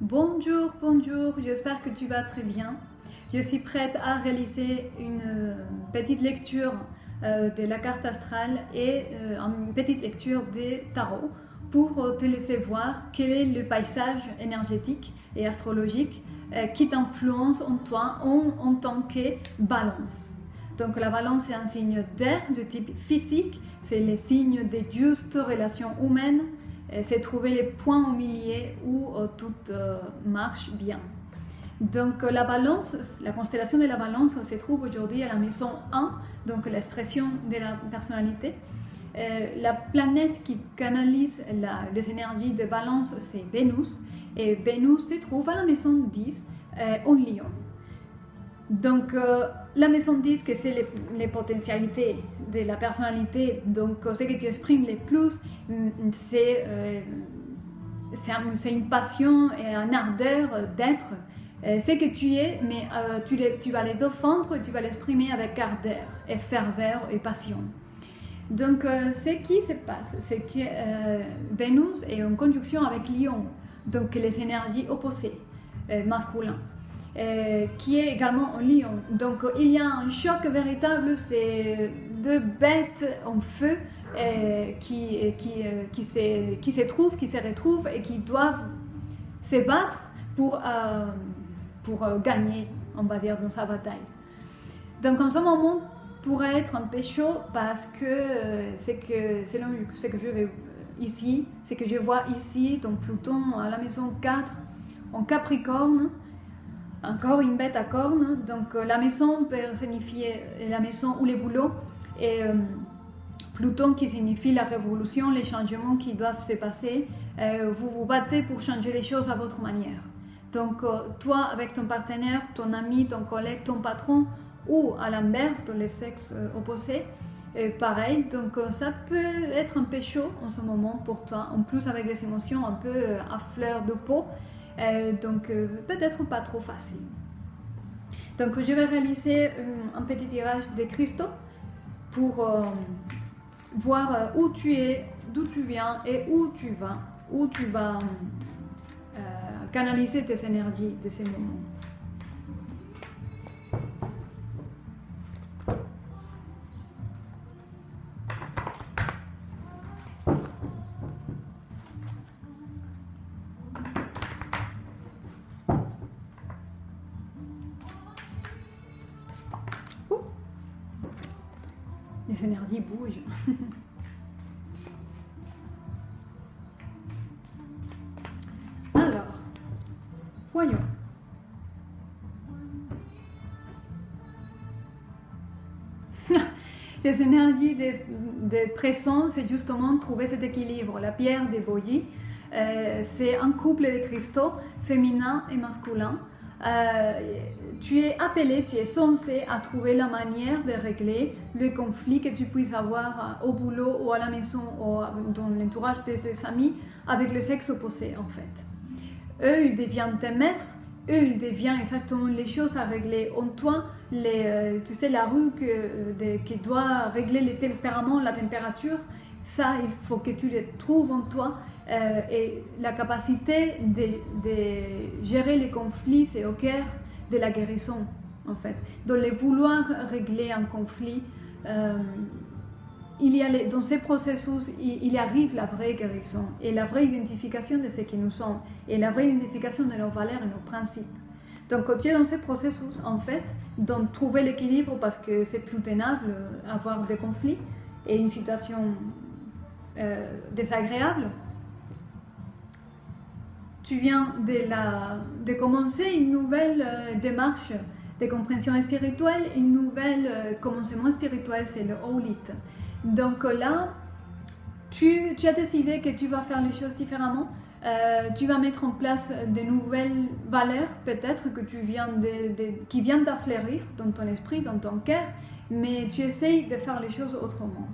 Bonjour, bonjour, j'espère que tu vas très bien. Je suis prête à réaliser une petite lecture de la carte astrale et une petite lecture des tarots pour te laisser voir quel est le paysage énergétique et astrologique qui t'influence en toi en tant que balance. Donc la balance est un signe d'air de type physique, c'est le signe des justes relations humaines, c'est trouver les points au milieu où tout marche bien. Donc la balance, la constellation de la balance se trouve aujourd'hui à la maison 1, donc l'expression de la personnalité. La planète qui canalise les énergies de balance, c'est Vénus, et Vénus se trouve à la maison 10 en Lion. Donc la maison 10, que c'est les potentialités de la personnalité, donc ce que tu exprimes le plus, c'est une passion et un ardeur d'être. Ce que tu es, mais tu vas les défendre et tu vas l'exprimer avec ardeur et ferveur et passion. Donc ce qui se passe, c'est que Vénus est en conjonction avec Lion, donc les énergies opposées, masculines. Qui est également en Lion. Donc il y a un choc véritable, c'est deux bêtes en feu qui se retrouvent et qui doivent se battre pour gagner, on va dire, dans sa bataille. Donc en ce moment pourrait être un peu chaud parce que selon ce que je vais ici, ce que je vois ici, donc Pluton à la maison 4 en Capricorne, encore une bête à cornes, donc la maison peut signifier la maison ou les boulots, et Pluton qui signifie la révolution, les changements qui doivent se passer. Vous vous battez pour changer les choses à votre manière. Donc toi avec ton partenaire, ton ami, ton collègue, ton patron, ou à l'inverse, dans les sexes opposés, pareil. Donc ça peut être un peu chaud en ce moment pour toi, en plus avec les émotions un peu à fleur de peau. Donc peut-être pas trop facile. Donc je vais réaliser un petit tirage de cristaux pour voir où tu es, d'où tu viens et où tu vas canaliser tes énergies de ces moments. Les énergies bougent. Alors, voyons. Les énergies de présent, c'est justement trouver cet équilibre. La pierre des bogies, c'est un couple de cristaux féminin et masculin. Tu es appelé, tu es censé à trouver la manière de régler le conflit que tu puisses avoir au boulot ou à la maison ou dans l'entourage de tes amis avec le sexe opposé en fait. Eux, ils deviennent tes maîtres, eux, ils deviennent exactement les choses à régler en toi. Tu sais, la roue qui doit régler le tempérament, la température, ça, il faut que tu le trouves en toi. Et la capacité de gérer les conflits, c'est au cœur de la guérison, en fait. Dans le vouloir régler un conflit, dans ces processus, il arrive la vraie guérison et la vraie identification de ce que nous sommes et la vraie identification de nos valeurs et nos principes. Donc, quand tu es dans ces processus, en fait, donc trouver l'équilibre parce que c'est plus tenable avoir des conflits et une situation désagréable. Tu viens de commencer une nouvelle démarche de compréhension spirituelle, une nouvelle commencement spirituel, c'est le Olit. Donc là, tu as décidé que tu vas faire les choses différemment, tu vas mettre en place de nouvelles valeurs, peut-être que qui viennent d'affleurir dans ton esprit, dans ton cœur, mais tu essayes de faire les choses autrement.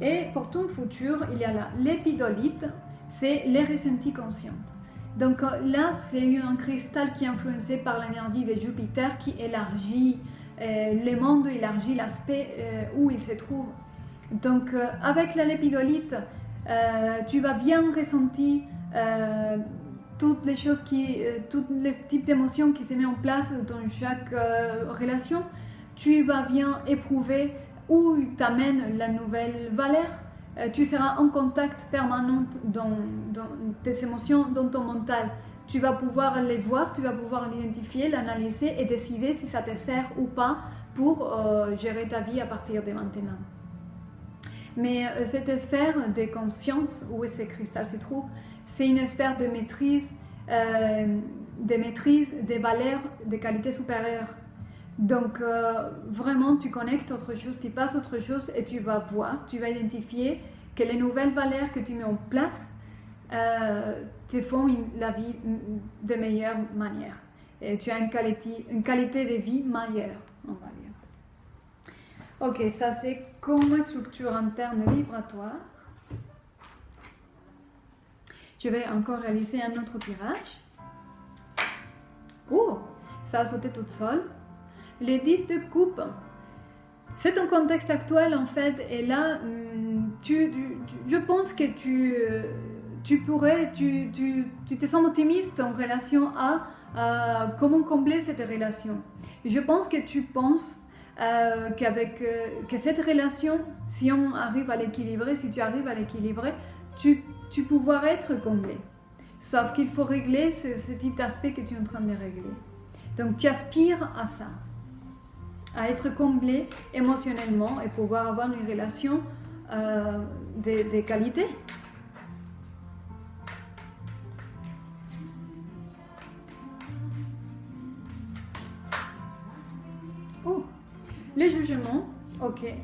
Et pour ton futur, il y a là l'épidolite, c'est les ressentis conscients. Donc là, c'est un cristal qui est influencé par l'énergie de Jupiter qui élargit le monde, élargit l'aspect où il se trouve. Donc avec la lépidolite, tu vas bien ressentir toutes les choses tous les types d'émotions qui se mettent en place dans chaque relation, tu vas bien éprouver où t'amène la nouvelle valeur. Tu seras en contact permanent dans tes émotions, dans ton mental. Tu vas pouvoir les voir, tu vas pouvoir l'identifier, l'analyser et décider si ça te sert ou pas pour gérer ta vie à partir de maintenant. Mais cette sphère de conscience où ces cristals se trouvent, c'est une sphère de maîtrise, des valeurs, de qualité supérieure. Donc vraiment tu connectes autre chose, tu passes autre chose et tu vas voir, tu vas identifier que les nouvelles valeurs que tu mets en place te font la vie de meilleure manière. Et tu as une qualité de vie meilleure, on va dire. Ok, ça c'est comme structure interne vibratoire. Je vais encore réaliser un autre tirage. Oh, ça a sauté toute seule. Les 10 de coupe. C'est ton contexte actuel en fait, et là, je pense que tu te sens optimiste en relation à comment combler cette relation. Je pense que tu penses que cette relation, si on arrive à l'équilibrer, si tu arrives à l'équilibrer, tu pourras être comblé. Sauf qu'il faut régler ce type d'aspect que tu es en train de régler. Donc tu aspires à ça, à être comblé émotionnellement et pouvoir avoir une relation de qualité. Oh, les jugements, ok.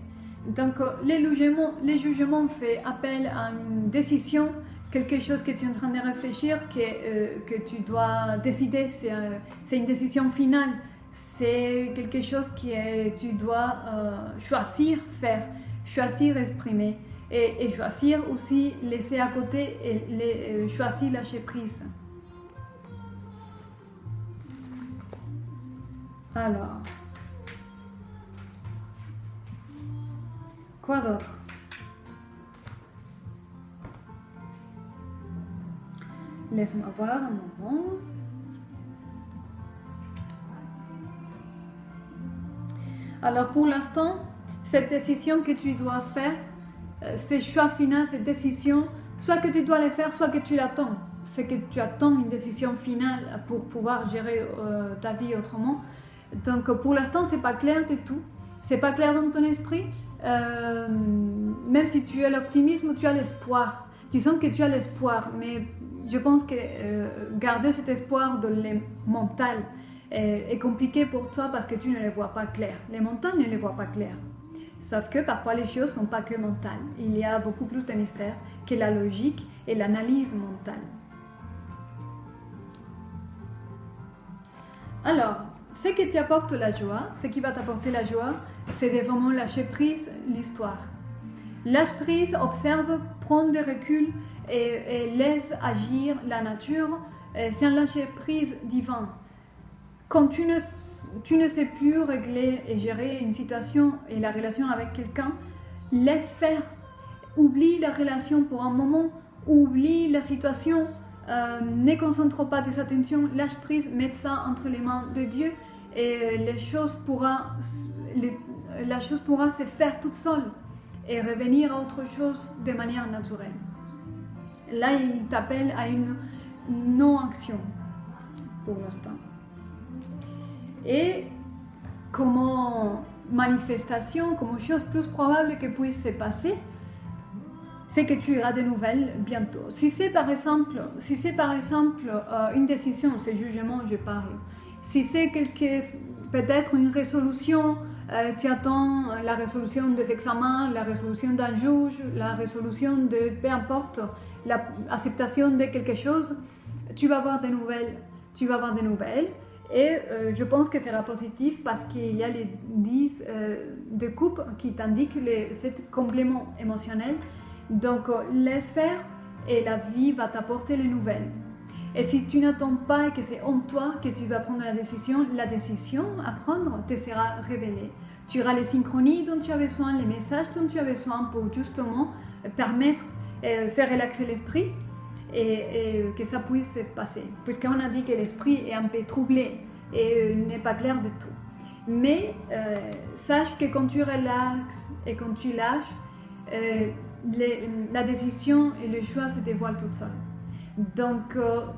Donc les jugements fait appel à une décision, quelque chose que tu es en train de réfléchir, que tu dois décider, c'est une décision finale. C'est quelque chose tu dois choisir faire, choisir exprimer et choisir aussi laisser à côté et choisir lâcher prise. Alors, quoi d'autre? Laisse-moi voir un moment. Alors pour l'instant, cette décision que tu dois faire, ce choix final, cette décision, soit que tu dois le faire, soit que tu l'attends. C'est que tu attends une décision finale pour pouvoir gérer ta vie autrement. Donc pour l'instant, c'est pas clair du tout. C'est pas clair dans ton esprit. Même si tu as l'optimisme, tu as l'espoir. Tu sens que tu as l'espoir, mais je pense que garder cet espoir dans le mental est compliqué pour toi parce que tu ne les vois pas clairs. Les mentales ne les voient pas clairs. Sauf que parfois les choses ne sont pas que mentales. Il y a beaucoup plus de mystère que la logique et l'analyse mentale. Alors, ce qui t'apporte la joie, ce qui va t'apporter la joie, c'est de vraiment lâcher prise l'histoire. Lâche prise, observe, prends des reculs et laisse agir la nature. C'est un lâcher prise divin. Quand tu ne sais plus régler et gérer une situation et la relation avec quelqu'un, laisse faire. Oublie la relation pour un moment, oublie la situation, ne concentre pas tes attentions, lâche prise, mets ça entre les mains de Dieu et la chose pourra se faire toute seule et revenir à autre chose de manière naturelle. Là, il t'appelle à une non-action pour l'instant. Et comme manifestation, comme chose plus probable que puisse se passer, c'est que tu auras des nouvelles bientôt. Si c'est par exemple une décision, c'est jugement, je parle. Si c'est peut-être une résolution, tu attends la résolution des examens, la résolution d'un juge, la résolution de peu importe, l'acceptation de quelque chose, tu vas avoir des nouvelles. Et je pense que ce sera positif parce qu'il y a les 10 de coupe qui t'indiquent ce complément émotionnel. Donc laisse faire et la vie va t'apporter les nouvelles. Et si tu n'attends pas et que c'est en toi que tu dois prendre la décision à prendre te sera révélée. Tu auras les synchronies dont tu as besoin, les messages dont tu as besoin pour justement permettre de se relaxer l'esprit et que ça puisse se passer. Puisqu'on a dit que l'esprit est un peu troublé et n'est pas clair du tout. Mais sache que quand tu relaxes et quand tu lâches, la décision et le choix se dévoilent tout seul. Donc,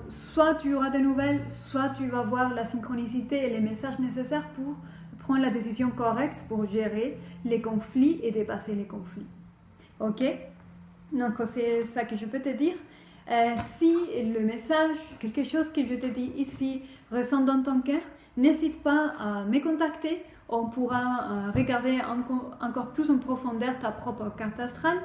soit tu auras des nouvelles, soit tu vas voir la synchronicité et les messages nécessaires pour prendre la décision correcte pour gérer les conflits et dépasser les conflits. Ok? Donc, c'est ça que je peux te dire. Si le message, quelque chose que je te dis ici, ressent dans ton cœur, n'hésite pas à me contacter. On pourra regarder encore plus en profondeur ta propre carte astrale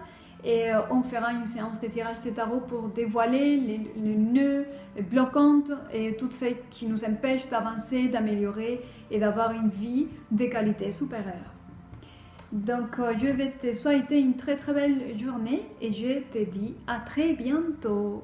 et on fera une séance de tirage de tarot pour dévoiler les nœuds bloquantes et tout ce qui nous empêche d'avancer, d'améliorer et d'avoir une vie de qualité supérieure. Donc je vais te souhaiter une très très belle journée et je te dis à très bientôt.